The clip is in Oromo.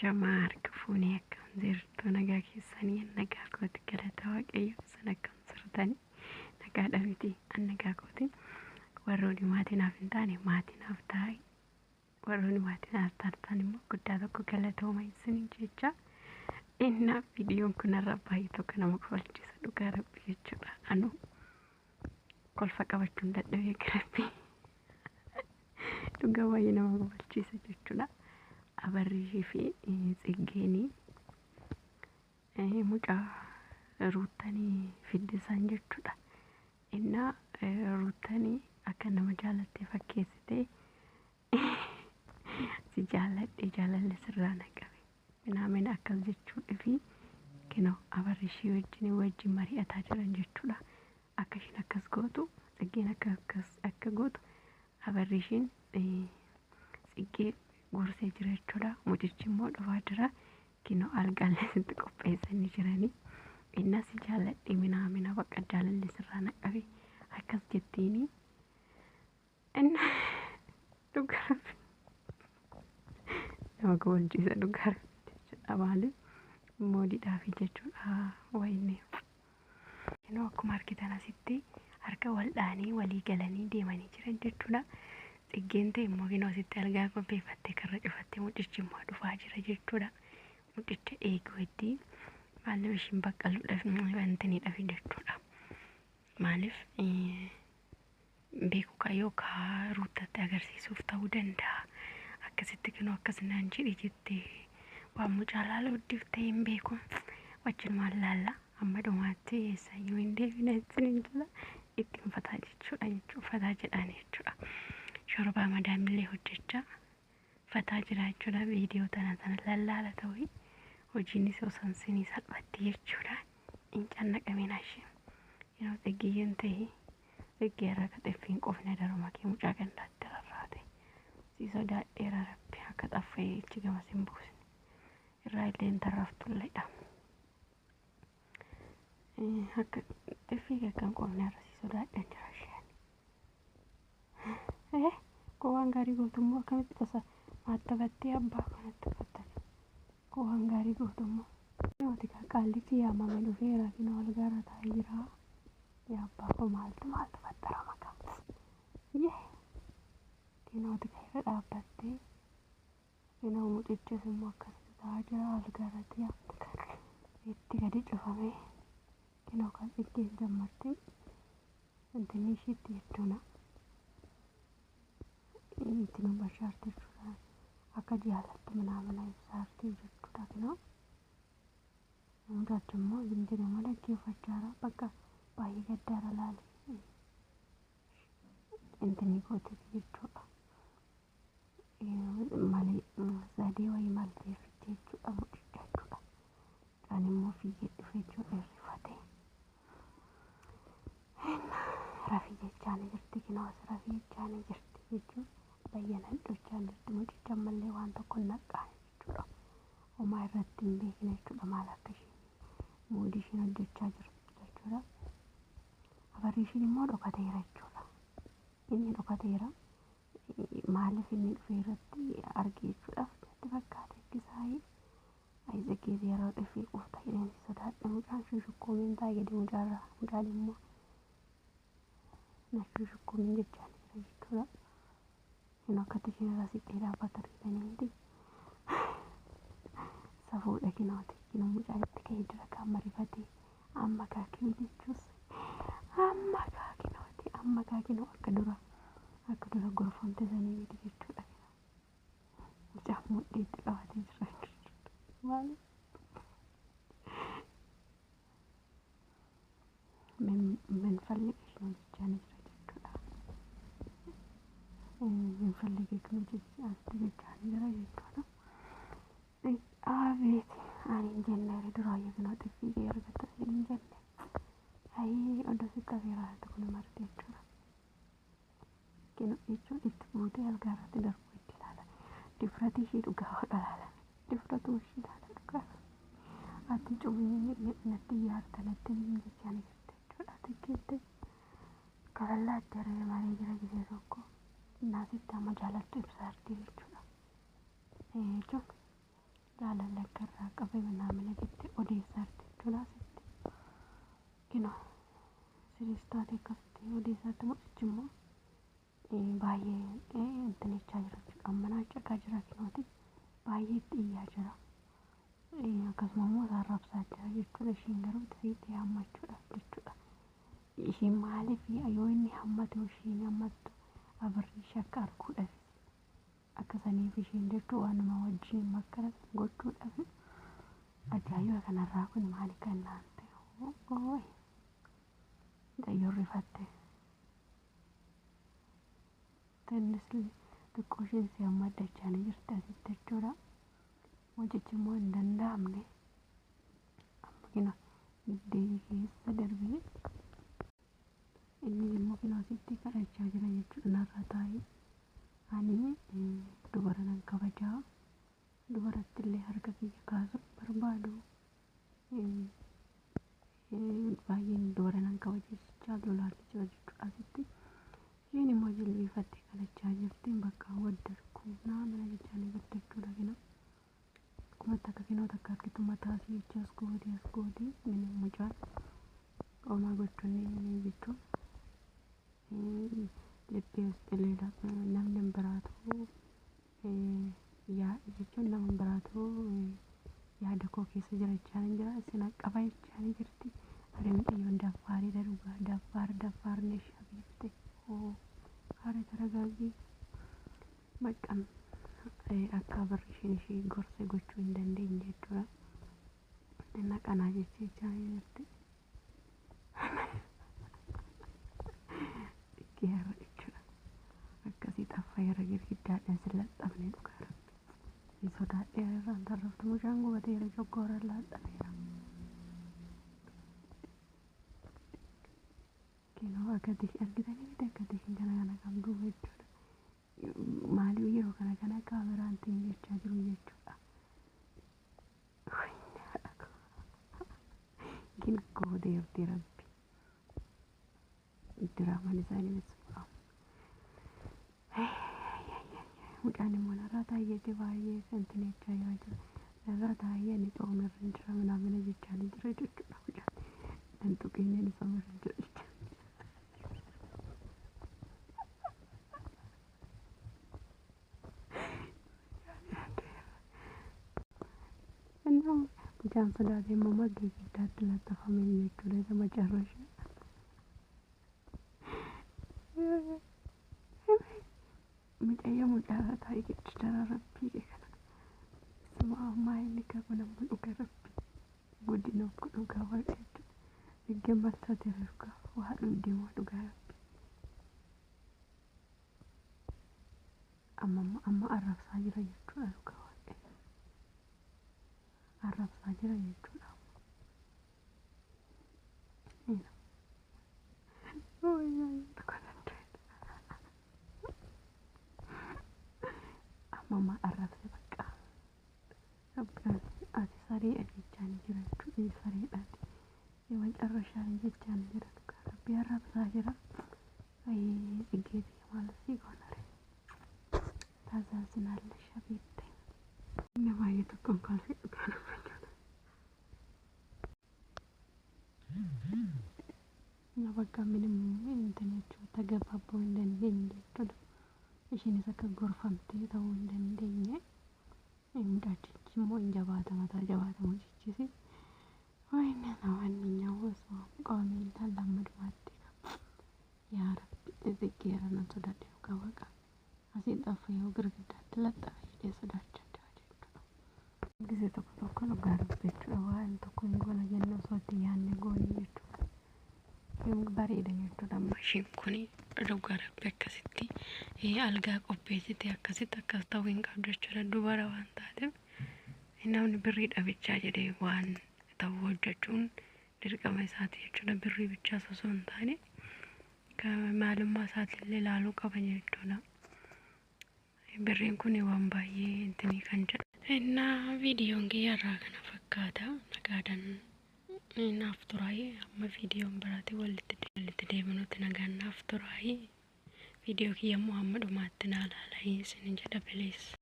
Shamarka fuunee akkam jirtu nagaa keessanii nagaa kooti galata waaqayyo sana akkam sirtanii nagaadha miti an nagaa kooti warroonni maatii naaf hin taane maatii naaf taa'e warroonni maatii naaf taatan immoo guddaa tokko galatooma isiniin jecha inna viidiyoon kun irra baay'ee tokko nama kofalchiisa dhugaa rabbi jechuudha anu kolfa qabachuun dadhabee garabbii dhugaa baay'ee nama kofalchiisa jechuudha. Abarrii fi tsiggeenii mucaa ruutanii fiddisan jechuudha. Inna ruutanii akka nama jaalattee fakkeessitee si jaaladhe jaalalli sirraa naqabe minaamin akkas jechuudha fi kinoo abarrii ishii wajjin mari'ataa jiran jechuudha. Akka ishiin akkas gootu tsiggeen akka gootu abarrii ishiin tsiggee gorsee jira jechuudha. Mucichi immoo dhufaa jira kinoo algaallee sitti qopheessanii jiranii inna si jaaladhe minamina bakka jaalalli sirraa naqabe akkas jettiini inna dhugaa nama kofalchiisa dhugaa jechuudha. Maaliif moodiidhaafi jechuudha wayne kinoo akkuma argitan asitti harka waldhaanii walii galanii deemanii jiran jechuudha. Tsiggeen ta'e immoo kinoo asitti algaa qopheeffattee karra cufattee mucichi immoo dhufaa jira jechuudha. Mucicha eeguu itti maaliif ishiin baqqaluudhaaf wantiniidhaaf jechuudha. Maaliif beeku kaayoo kaa ruutatti agarsiisuuf ta'uu danda'a. Akkasitti kinoo akkasinaan jedhi jettee waan mucaa laaluu uddiftee hin beeku wajjin maal laalla amma dhumaatti eessayyuu hin deebina ittiin jala ittiin fataa jechuudha fataa jedhaan jechuudha. Shorbaa madaamillee hojjechaa fataa jira jechuudha. Viidiyoo tana lallaala ta'uu hojiinis osansinii salphatti jechuudha. Incaan naqamina ishee yeroo tsiggeen ta'e tsiggee irra qaxeffiin qofne daruma kee mucaa gandaatti rarraate si sodaadheera rabbi akka xaffee ichi gamas hin buusne irraa illee hin tarraftulleedha. Akka xeffii kan qofne irra si sodaadhan jira isheen. Kuwaan gaarii gootummoo akkamitti tasa maattabattee abbaa kanatti uffattani kuwaan gaarii gootummoo nooti qaallichi yaamame dhufeera kinoo algaarra taa'ee jira yaa abbaa koo maaltu fattara makaa kinooti irra dhaabbattee kinoo mucichis immoo akkasitti taa'aa jira algaarratti itti gadi cufame kinoo kan tsiggeen jammartee wantinni ishiitti jechuudha. Ittiin bashaartii jechuudha. Akka jaalatti minamina ibsaartii jechuudha kinoo. Mucaachi immoo zimjina malee geeffachaa bakka baay'ee gaddaara laale. Intinni gooteeti jechuudha. Malee zadee wayii malteeffitti jechuudha mucicha jechuudha. Kan immoo fiigee dhufe jechuudha hirrifatee. Rafii jechaanii jirti kinoo as rafii jechaanii jirti jechuudha. Bayyanan dhochaan jirti mucicha ammallee waan tokko naqqaan jechuudha. Homaa irratti hin beekne jechuudha maal akka isheen moodii isheen hojjechaa jirtu jechuudha. Abarrii isheen immoo dhokateera jechuudha. Inni dhokateera maaliif inni dhufee irratti arge jechuudhaaf natti fakkaate eeggisaayii tsiggeen yeroo dhufee qufta hidheen si sodaadhe mucaan shushukkuumiin taa'e gadi mucaarraa mucaan immoo na shushukkuumiin jechaan jira jechuudha. Kinoo akkatti isheen irraa siqee dhaabbata argitanii miti safuudha kinooti kinoo mucaan itti ka'ee jira kan marifatee amma kaakii jechuus amma kaakinooti amma kaakinoo akka dura gorfamte sanii miti jechuudha. Mucaan mudhiitti qabatee jira maali min falliqa isheen hojjechaan jira. Infallige kunuti asdi jechaan jira jechuudha. Abeeti ani hin jenne duraayyuu kinoo xiffii argatta hin jenne ayii oddoo sitta seeraatti kun marte jechuudha. Kinoo jechuun itti buutee algaarratti darbuu itti ilaala. Difrati ishee dhugaa dhalaala. Difratu ishee ilaala dhugaa. Ati cumii natti yaarta natti hin jechaan jirti jechuudha. Tikkeetti kalallaa itti argee malee jira gisee tokko. Naasitti amma jaalattu ibsaartii jechuudha. Jechuun jaalala karraa qabe mana jettee odeessaarti tolaasitti kinoo siristaate akkasitti odeessaarti mul'achi immoo baay'ee intinichaa jira jechuudha. Ammanaa caqaa jira kinooti baay'ee xiyyaa jira. Akkasuma immoo sarraabsaa jira jechuudha. Ishiin garuu tisiitti hammachuudhaaf jechuudha. Ishiin maaliif yoo inni hammatu ishiin hammattu abarri shakka arguudhaaf akkasaniif ishiin jechuun waanuma wajjin makkaras gochuudhaaf ajaa'iba kanarraa kun maali kan naan ta'e xayyoon rifatte tennis xiqqoo ishiin si hammadachaa ni jirti asitti jechuudha. Hojichi immoo hin danda'amne amma kina giddee keessa darbee inni immoo kina asitti kadhachaa jira jechuudha. Narra taa'ee ani dubara nan kabajaa dubaratti illee harka kiyya kaasuuf barbaadu baay'een dubara nan kabajeessichaa lolaatti jira jechuudha. Asitti isheen immoo jilbiifattee kadhachaa jirti bakka waddarkuu mana jechaa ni jirti jechuudha. Kina akkuma takka kinoo takka argitu mataa asii jecha as gooti inni mucaan qomaa gochuun jechuun libbee illee namni biraatu jechuun nama biraatu yaada koo keessa jiraachaa ni jira isin qaba jechaa ni jirti. Adeemni xiyyoon daffaaridha dhugaa daffaarni shabiifte haala taragaagii baqqan akka barri ishee gorsa gochuu hin dandeenye jechuudha. Inni qanaa jechaa ni jirti. Xiqqeerra jechuudha. Akkasii xaffaa irra girgiddaadhaan sillaxxafnee dhugaa rabbi sodaadhee irraan tarraftu mucaan gubateera joggoora laadhameera. Kinoo akkati argitanii miti akkati kana qabdu jechuudha. Maaliif yeroo kana kaameraan tiin jechaa jiru jechuudha. Gin goodeerti rabbi diraamaan isaanii misfuramu. Mucaan immoo narraa taayyeeti baay'ee santinechaa yoo jira. Narraa taayyee ni xoomirra hin jira mana jechaa ni jira jechuudha. Mucaan nan tuqeenye ni xoomirra hin jira jechuudha. Mucaan sodaatee immoo maggee giddaatti laxxafame jechuudha. Isa macarrasha mucayya mucaa taa'ee jechuudha. Rabbii kana suma ammaa inni qabu nama dhuga rabbii guddina of dhugaa waaqa jechuudha. Eegee maltaatee dhugaa waa dhugdeemaa dhugaa rabbii amma arrabsaa jira jechuudha. Dhugaa waaqa arrabsaa jira jechuudha. Mama arrabse bakka rabbiin ati sareedha jechaa ni jira jechuudha. Sareedhaati yoo carrashaan jechaa ni jira dhugaa rabbii arrabsaa jira. Dhigeetii maal si goonare taasisinalle shabiitte inni baay'ee tokkoon kaalfii dhugaa rabbii na bakka minim intanechuu tagababboo hin dandeenye jechuudha. Ishiinis akka gorfamtee ta'uu hin dandeenye mucachichi immoo hin jabaata mataa jabaata mucichisi wayne namanninyaan osoo qaamiidhaan lammadumaatti yaa rabbi xixiqqeera nan sodaadhe dhugaa waaqa asiin xaffa yoo girgiddaatti laxxafe jedhee sodaachaa jechuudha. Gisee tokko dhugaa rabbi jechuudha. Waan tokko hin goona jennee osoo itti yaadne goonee jechuudha. Bareeda jechuudha. Ishiin kun dhugaa rabbi akkasitti algaa qopheessite akkasitti akkas ta'uu hin qabdu jechuudha. Dubara waan taateef namni birrii dhabichaa jedhee waan ta'u hojjechuun dirqama isaati jechuudha. Birrii bichaas osoo hin taane maalummaa isaatiillee ilaaluu qaba jechuudha. Birriin kun waan baay'ee intinii kan jedhu. Innaa viidiyoon kiyyaarraa kana fakkaata. Nagaadhaan naaf turaayee amma viidiyoon biraatti walitti deebinutti nagaan naaf turaayee viidiyoo kiyya immoo amma dhumaatti naa ilaalaa isin jedha bileessa.